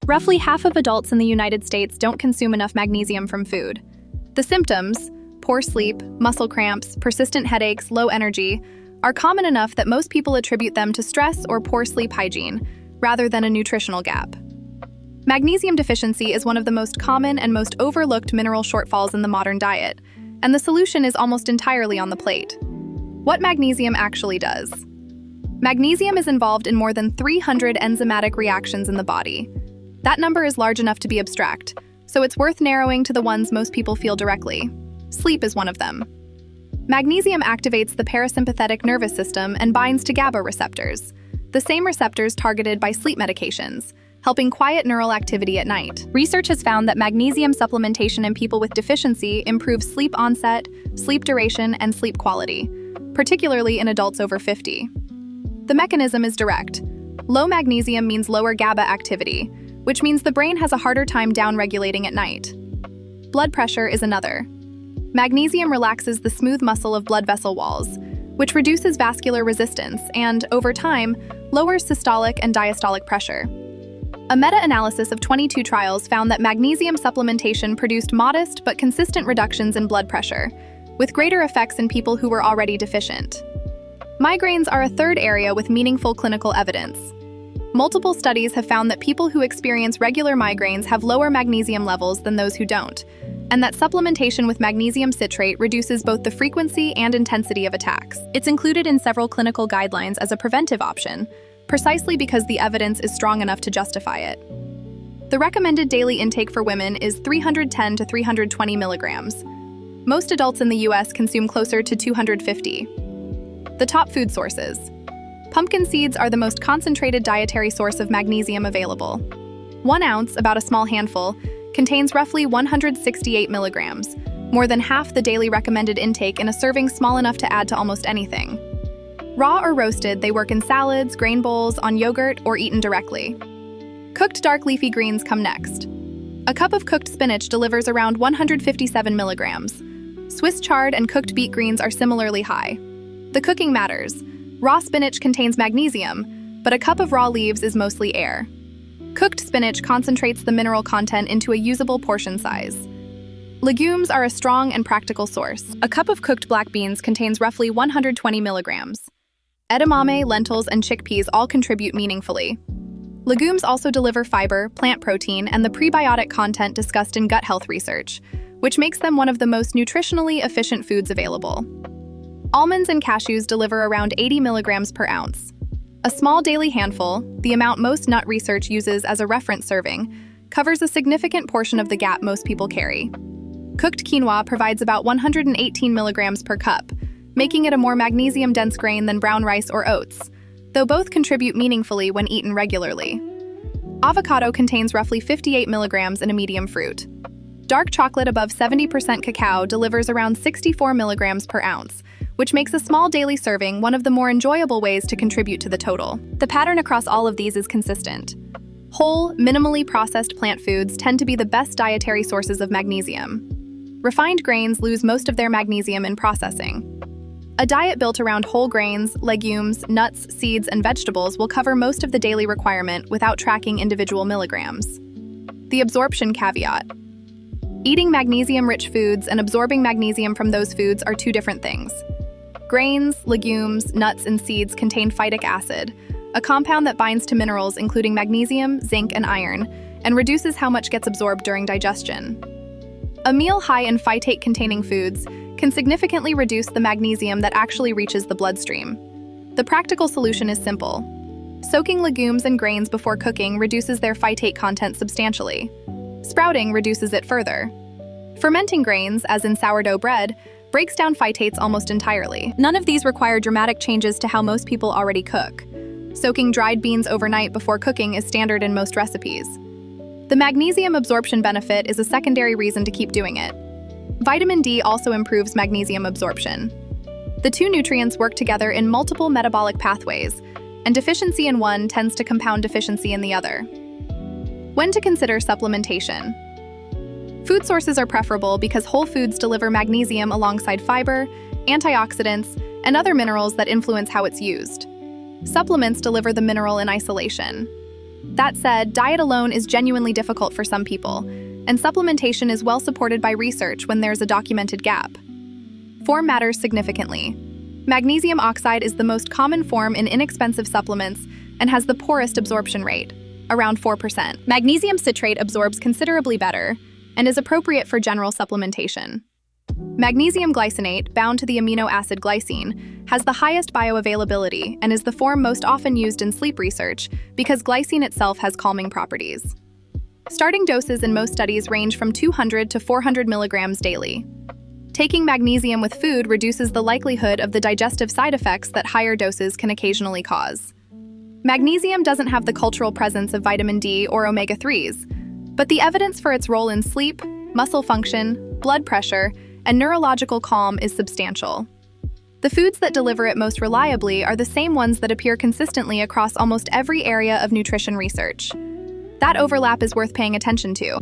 Roughly half of adults in the United States don't consume enough magnesium from food. The symptoms, poor sleep, muscle cramps, persistent headaches, low energy, are common enough that most people attribute them to stress or poor sleep hygiene, rather than a nutritional gap. Magnesium deficiency is one of the most common and most overlooked mineral shortfalls in the modern diet, and the solution is almost entirely on the plate. What magnesium actually does. Magnesium is involved in more than 300 enzymatic reactions in the body. That number is large enough to be abstract, so it's worth narrowing to the ones most people feel directly. Sleep is one of them. Magnesium activates the parasympathetic nervous system and binds to GABA receptors, the same receptors targeted by sleep medications, helping quiet neural activity at night. Research has found that magnesium supplementation in people with deficiency improves sleep onset, sleep duration, and sleep quality, particularly in adults over 50. The mechanism is direct. Low magnesium means lower GABA activity, which means the brain has a harder time down-regulating at night. Blood pressure is another. Magnesium relaxes the smooth muscle of blood vessel walls, which reduces vascular resistance and, over time, lowers systolic and diastolic pressure. A meta-analysis of 22 trials found that magnesium supplementation produced modest but consistent reductions in blood pressure, with greater effects in people who were already deficient. Migraines are a third area with meaningful clinical evidence. Multiple studies have found that people who experience regular migraines have lower magnesium levels than those who don't, and that supplementation with magnesium citrate reduces both the frequency and intensity of attacks. It's included in several clinical guidelines as a preventive option, precisely because the evidence is strong enough to justify it. The recommended daily intake for women is 310 to 320 milligrams. Most adults in the US consume closer to 250. The top food sources. Pumpkin seeds are the most concentrated dietary source of magnesium available. 1 ounce, about a small handful, contains roughly 168 milligrams, more than half the daily recommended intake in a serving small enough to add to almost anything. Raw or roasted, they work in salads, grain bowls, on yogurt, or eaten directly. Cooked dark leafy greens come next. A cup of cooked spinach delivers around 157 milligrams. Swiss chard and cooked beet greens are similarly high. The cooking matters. Raw spinach contains magnesium, but a cup of raw leaves is mostly air. Cooked spinach concentrates the mineral content into a usable portion size. Legumes are a strong and practical source. A cup of cooked black beans contains roughly 120 milligrams. Edamame, lentils, and chickpeas all contribute meaningfully. Legumes also deliver fiber, plant protein, and the prebiotic content discussed in gut health research, which makes them one of the most nutritionally efficient foods available. Almonds and cashews deliver around 80 milligrams per ounce. A small daily handful, the amount most nut research uses as a reference serving, covers a significant portion of the gap most people carry. Cooked quinoa provides about 118 milligrams per cup, making it a more magnesium-dense grain than brown rice or oats, though both contribute meaningfully when eaten regularly. Avocado contains roughly 58 milligrams in a medium fruit. Dark chocolate above 70% cacao delivers around 64 milligrams per ounce, which makes a small daily serving one of the more enjoyable ways to contribute to the total. The pattern across all of these is consistent. Whole, minimally processed plant foods tend to be the best dietary sources of magnesium. Refined grains lose most of their magnesium in processing. A diet built around whole grains, legumes, nuts, seeds, and vegetables will cover most of the daily requirement without tracking individual milligrams. The absorption caveat. Eating magnesium-rich foods and absorbing magnesium from those foods are two different things. Grains, legumes, nuts, and seeds contain phytic acid, a compound that binds to minerals including magnesium, zinc, and iron, and reduces how much gets absorbed during digestion. A meal high in phytate-containing foods can significantly reduce the magnesium that actually reaches the bloodstream. The practical solution is simple. Soaking legumes and grains before cooking reduces their phytate content substantially. Sprouting reduces it further. Fermenting grains, as in sourdough bread, breaks down phytates almost entirely. None of these require dramatic changes to how most people already cook. Soaking dried beans overnight before cooking is standard in most recipes. The magnesium absorption benefit is a secondary reason to keep doing it. Vitamin D also improves magnesium absorption. The two nutrients work together in multiple metabolic pathways, and deficiency in one tends to compound deficiency in the other. When to consider supplementation? Food sources are preferable because whole foods deliver magnesium alongside fiber, antioxidants, and other minerals that influence how it's used. Supplements deliver the mineral in isolation. That said, diet alone is genuinely difficult for some people, and supplementation is well supported by research when there's a documented gap. Form matters significantly. Magnesium oxide is the most common form in inexpensive supplements and has the poorest absorption rate, around 4%. Magnesium citrate absorbs considerably better and is appropriate for general supplementation. Magnesium glycinate, bound to the amino acid glycine, has the highest bioavailability and is the form most often used in sleep research because glycine itself has calming properties. Starting doses in most studies range from 200 to 400 milligrams daily. Taking magnesium with food reduces the likelihood of the digestive side effects that higher doses can occasionally cause. Magnesium doesn't have the cultural presence of vitamin D or omega-3s, but the evidence for its role in sleep, muscle function, blood pressure, and neurological calm is substantial. The foods that deliver it most reliably are the same ones that appear consistently across almost every area of nutrition research. That overlap is worth paying attention to.